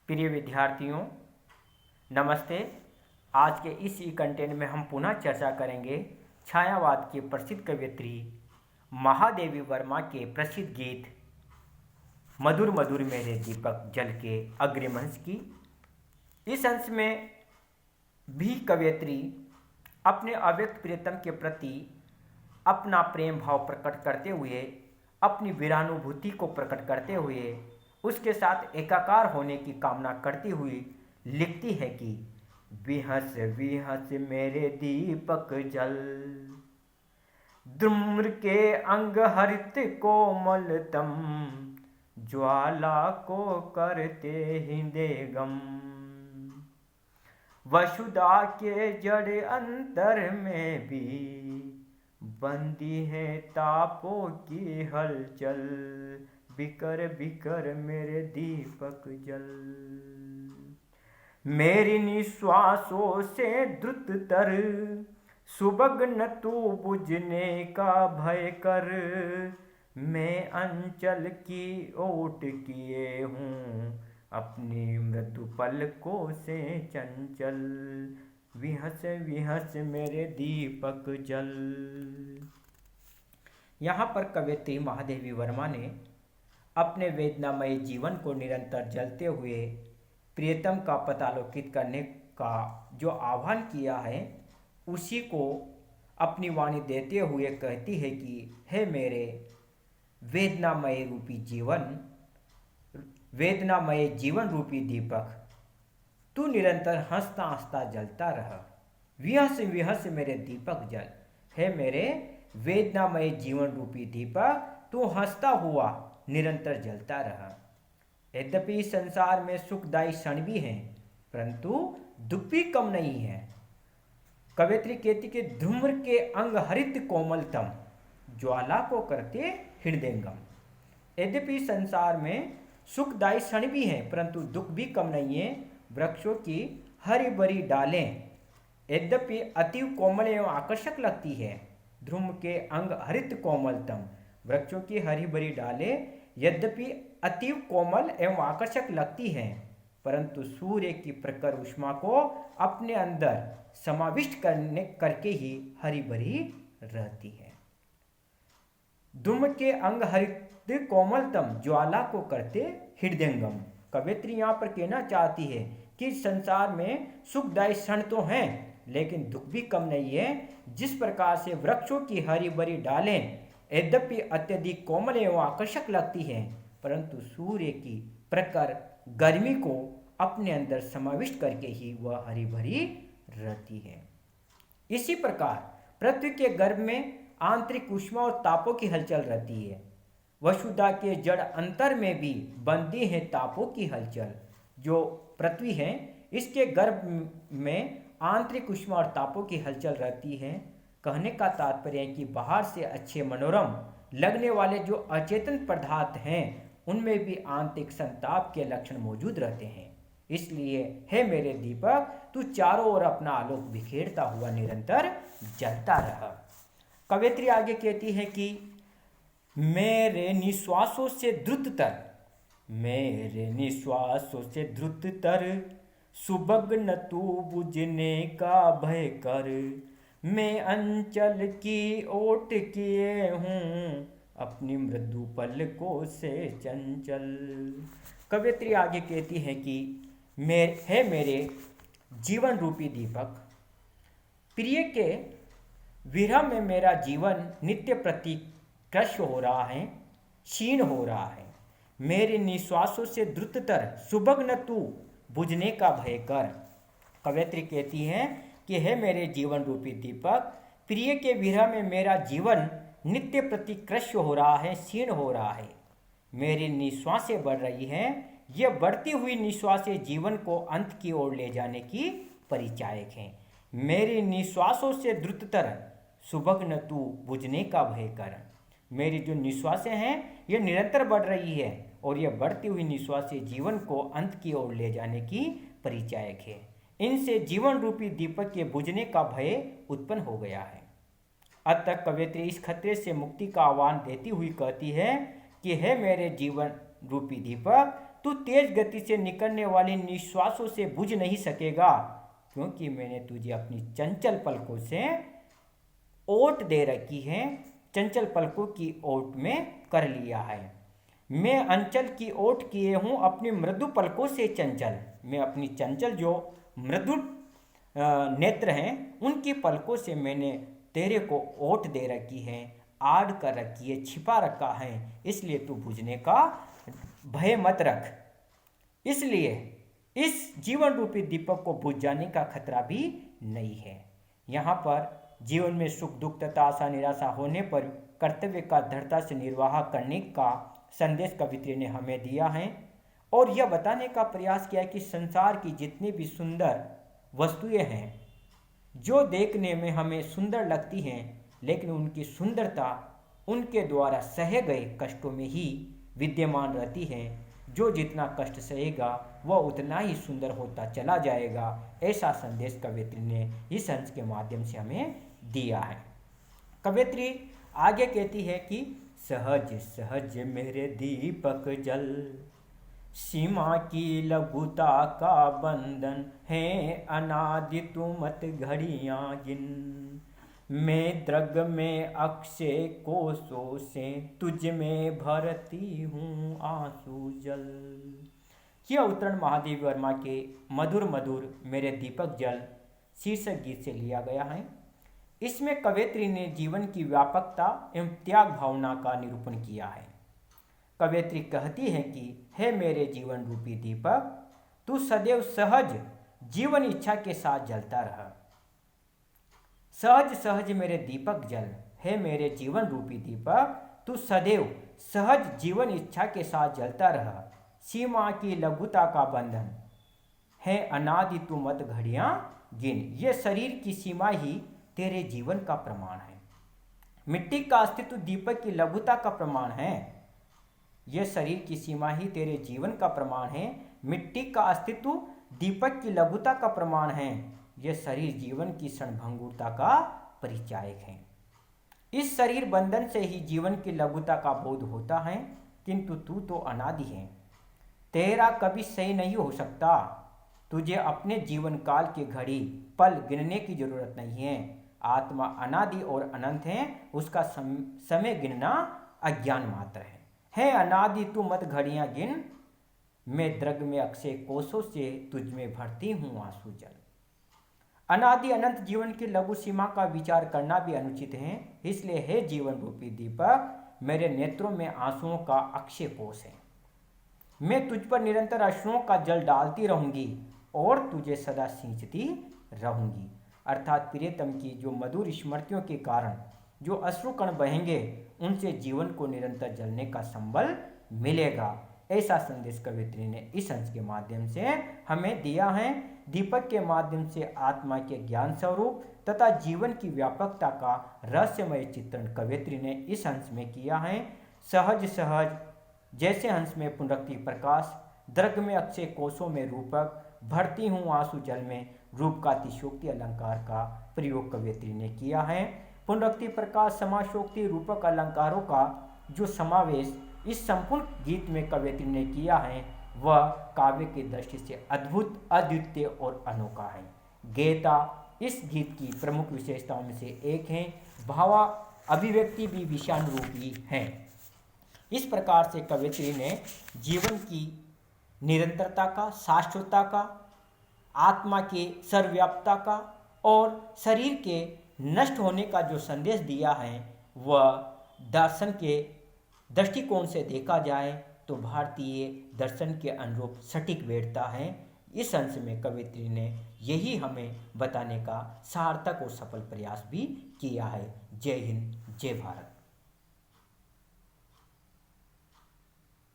प्रिय विद्यार्थियों, नमस्ते। आज के इस ई कंटेंट में हम पुनः चर्चा करेंगे छायावाद की प्रसिद्ध कवयित्री महादेवी वर्मा के प्रसिद्ध गीत मधुर मधुर मेरे दीपक जल के अग्रिम अंश की। इस अंश में भी कवयित्री अपने अव्यक्त प्रियतम के प्रति अपना प्रेम भाव प्रकट करते हुए, अपनी वीरानुभूति को प्रकट करते हुए, उसके साथ एकाकार होने की कामना करती हुई लिखती है कि विहस विहस मेरे दीपक जल, धूम्र के अंग हरित कोमलतम, ज्वाला को करते हृदय गम। वसुधा के जड़ अंतर में भी बंदी है तापों की हलचल, बिकर बिकर मेरे दीपक जल। मेरी निश्वासों से द्रुततर, सुबग्न तू बुझने का भय कर। मैं अंचल की ओट किए हूँ, अपनी मृदु पलकों से चंचल। विहस विहस मेरे दीपक जल। यहाँ पर कवयित्री महादेवी वर्मा ने अपने वेदनामय जीवन को निरंतर जलते हुए प्रियतम का पतालोकित करने का जो आह्वान किया है, उसी को अपनी वाणी देते हुए कहती है कि हे मेरे वेदनामय जीवन रूपी दीपक, तू निरंतर हंसता हंसता जलता रह। विहस विहस मेरे दीपक जल। हे मेरे वेदनामय जीवन रूपी दीपक, तू हंसता हुआ निरंतर जलता रहा। यद्यपि संसार में सुखदायी क्षण भी हैं, परंतु दुख भी कम नहीं है। कवयित्री कहती कि धूम्र के अंग हरित कोमलतम, ज्वाला को करते हृदयंगम। यद्यपि संसार में सुखदायी क्षण भी हैं, परंतु दुख भी कम नहीं है। वृक्षों की हरी भरी डालें यद्यपि अति कोमल एवं आकर्षक लगती है। ध्रुव के अंग हरित कोमलतम, वृक्षों की हरी भरी डालें यद्यपि अति कोमल एवं आकर्षक लगती हैं, परंतु सूर्य की प्रखर ऊष्मा को अपने अंदर समाविष्ट करके ही हरी भरी रहती है। धूम के अंग हरित कोमलतम, ज्वाला को करते हृदयंगम। कवयित्री यहाँ पर कहना चाहती है कि संसार में सुखदायी क्षण तो हैं, लेकिन दुख भी कम नहीं है। जिस प्रकार से वृक्षों की हरी भरी डालें यद्यपि अत्यधिक कोमल एवं आकर्षक लगती हैं, परंतु सूर्य की प्रखर गर्मी को अपने अंदर समाविष्ट करके ही वह हरी भरी रहती है। इसी प्रकार पृथ्वी के गर्भ में आंतरिक ऊष्मा और तापों की हलचल रहती है। वसुधा के जड़ अंतर में भी बंदी है तापों की हलचल। जो पृथ्वी है, इसके गर्भ में आंतरिक ऊष्मा और तापों की हलचल रहती है। कहने का तात्पर्य है कि बाहर से अच्छे मनोरम लगने वाले जो अचेतन पदार्थ हैं, उनमें भी आंतरिक संताप के लक्षण मौजूद रहते हैं। इसलिए हे मेरे दीपक, तू चारों ओर अपना आलोक बिखेरता हुआ निरंतर जलता रह। कवयित्री आगे कहती है कि मेरे निश्वासों से द्रुततर, मेरे निश्वासों से द्रुततर, सुबग्न तू बुझने का भय कर। मैं अंचल की ओट किए हूँ, अपनी मृदु पलकों से चंचल। कवयित्री आगे कहती है कि हे मेरे जीवन रूपी दीपक, प्रिय के विरह में मेरा जीवन नित्य प्रति क्रश हो रहा है, क्षीण हो रहा है। मेरे निश्वासों से द्रुततर, सुबग्न तू बुझने का भय कर। कवयित्री कहती है कि हे मेरे जीवन रूपी दीपक, प्रिय के विरह में मेरा जीवन नित्य प्रति क्रश हो रहा है, क्षीण हो रहा है। मेरी निश्वासें बढ़ रही हैं। यह बढ़ती हुई निश्वासें जीवन को अंत की ओर ले जाने की परिचायक हैं। मेरी निश्वासों से द्रुततर, सुबग्न तू बुझने का भय कर। मेरी जो निश्वासें हैं, ये निरंतर बढ़ रही है, और यह बढ़ती हुई निश्वासें जीवन को अंत की ओर ले जाने की परिचायक है। इनसे जीवन रूपी दीपक के बुझने का भय उत्पन्न हो गया है। अतः कवयित्री इस खतरे से मुक्ति का आह्वान देती हुई कहती है कि हे मेरे जीवन रूपी दीपक, तू तेज गति से निकलने वाले निश्वासों से बुझ नहीं सकेगा, क्योंकि मैंने तुझे अपनी चंचल पलकों से ओट दे रखी है, चंचल पलकों की ओट में कर लिया है। मैं अंचल की ओट किए हूँ अपनी मृदु पलकों से चंचल। मैं अपनी चंचल जो मृदु नेत्र हैं उनकी पलकों से मैंने तेरे को ओट दे रखी है, आड़ कर रखी है, छिपा रखा है, इसलिए तू बुझने का भय मत रख। इसलिए इस जीवन रूपी दीपक को बुझ जाने का खतरा भी नहीं है। यहाँ पर जीवन में सुख दुख तथा आशा निराशा होने पर कर्तव्य का दृढ़ता से निर्वाह करने का संदेश कवित्री ने हमें दिया है और यह बताने का प्रयास किया कि संसार की जितनी भी सुंदर वस्तुएं हैं जो देखने में हमें सुंदर लगती हैं, लेकिन उनकी सुंदरता उनके द्वारा सहे गए कष्टों में ही विद्यमान रहती है। जो जितना कष्ट सहेगा वह उतना ही सुंदर होता चला जाएगा। ऐसा संदेश कवित्री ने इस अंश के माध्यम से हमें दिया है। कवित्री आगे कहती है कि सहज सहज मेरे दीपक जल, सीमा की लघुता का बंधन है अनादि तू मत घड़ियां जिन, मैं द्रग में अक्षय कोसों से तुझ में भरती हूँ आंसू जल। यह उत्तरण महादेव वर्मा के मधुर मधुर मेरे दीपक जल शीर्षक गीत से लिया गया है। इसमें कवयित्री ने जीवन की व्यापकता एवं त्याग भावना का निरूपण किया है। कवयित्री कहती है कि हे मेरे जीवन रूपी दीपक, तू सदैव सहज जीवन इच्छा के साथ जलता रह। सहज सहज मेरे दीपक जल, हे मेरे जीवन रूपी दीपक, तू सदैव सहज जीवन इच्छा के साथ जलता रह। सीमा की लघुता का बंधन है अनादि तू मत घड़ियां गिन। ये शरीर की सीमा ही तेरे जीवन का प्रमाण है। मिट्टी का अस्तित्व दीपक की लघुता का प्रमाण है। यह शरीर की सीमा ही तेरे जीवन का प्रमाण है। मिट्टी का अस्तित्व दीपक की लघुता का प्रमाण है। यह शरीर जीवन की क्षणभंगुरता का परिचायक है। इस शरीर बंधन से ही जीवन की लघुता का बोध होता है, किंतु तू तो अनादि है, तेरा कभी सही नहीं हो सकता। तुझे अपने जीवन काल की घड़ी पल गिनने की जरूरत नहीं है। आत्मा अनादि और अनंत है, उसका समय गिनना अज्ञान मात्र है अनादि तू मत घड़ियां गिन, मैं द्रग में अक्षय कोसों से तुझ में भरती हूँ आंसू जल। अनादि अनंत जीवन की लघु सीमा का विचार करना भी अनुचित है। इसलिए हे जीवन रूपी दीपक, मेरे नेत्रों में आंसुओं का अक्षय कोष है। मैं तुझ पर निरंतर अश्रुओं का जल डालती रहूंगी और तुझे सदा सींचती रहूंगी। अर्थात प्रियतम की जो मधुर स्मृतियों के कारण जो अश्रुकण बहेंगे, उनसे जीवन को निरंतर जलने का संबल मिलेगा। ऐसा संदेश कवित्री ने इस अंश के माध्यम से हमें दिया है। दीपक के माध्यम से आत्मा के ज्ञान स्वरूप तथा जीवन की व्यापकता का रहस्यमय चित्रण कवित्री ने इस अंश में किया है। सहज सहज जैसे हंस में पुनरक्ति प्रकाश, द्रग में अक्षय कोशों में रूपक, भरती हूँ आंसू जल में रूप का अतिशोक्ति अलंकार का प्रयोग कवित्री ने किया है। पुनरक्ति प्रकाश, समाशोक्ति, रूपक अलंकारों का जो समावेश इस संपूर्ण गीत में कवित्री ने किया है, वह काव्य की दृष्टि से अद्भुत, अद्वितीय और अनोखा है। गेयता इस गीत की प्रमुख विशेषताओं में से एक है। भावा अभिव्यक्ति भी विषयानुरूपी है। इस प्रकार से कवित्री ने जीवन की निरंतरता का, शाश्वतता का, आत्मा के सर्वव्यापता का और शरीर के नष्ट होने का जो संदेश दिया है, वह दर्शन के दृष्टिकोण से देखा जाए तो भारतीय दर्शन के अनुरूप सटीक बैठता है। इस अंश में कवित्री ने यही हमें बताने का सार्थक और सफल प्रयास भी किया है। जय हिंद, जय भारत।